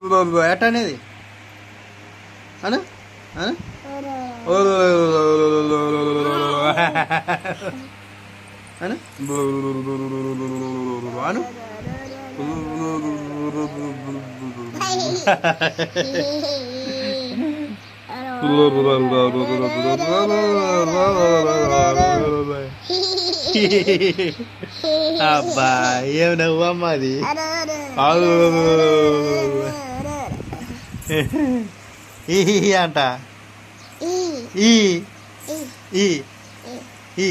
ఎట అనేది అను అను అను అను అబ్బా ఏం నవ్వు అమ్మ అది అంట ఈ ఈ ఈ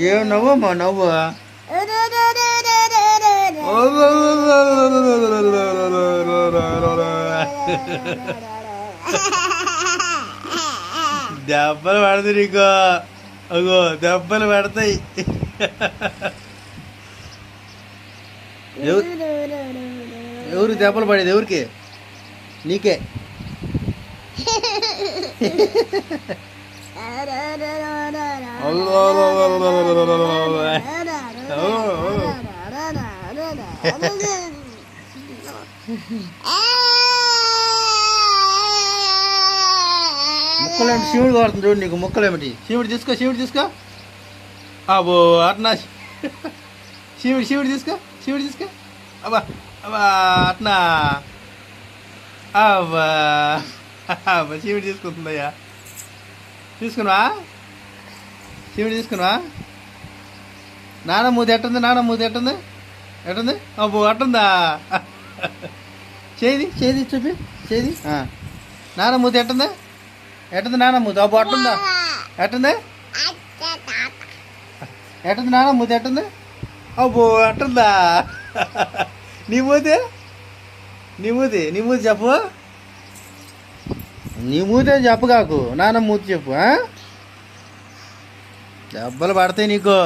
ఏం నవ్వమ్మా నవ్వు దెబ్బలు పడతాయి నీకు అగో దెబ్బలు పడతాయి ఎవరికి దెబ్బలు పడేది ఎవరికి నీకే ముక్కలేమిటి శివుడు కొడుతుంది చూడు నీకు ముక్కలేమిటి శివుడు తీసుకో శివుడు తీసుకో అబ్బో అట్నా శివుడు తీసుకో శివుడు తీసుకో అబ్బా అబ్బా అట్నా అబ్బా అబ్బా శివుడు తీసుకుంటుందయ్యా తీసుకున్నావా శివుడు తీసుకున్నావా నాన్న మూతి ఎట్టుంది ఎట్టుంది అబ్బో అట్టుందా చేది చూపి చేది నాన్న మూతి ఎట్టుంది నాన్న మూతి అబ్బో అట్టుందా ఎట్టుంది నాన్న మూతి ఎట్టుంది అబ్బో అట్టుందా నీ మూతి చెప్పు నీ మూతే చెప్పు కాకు నాన్న మూతి చెప్పు దెబ్బలు పడతాయి నీకు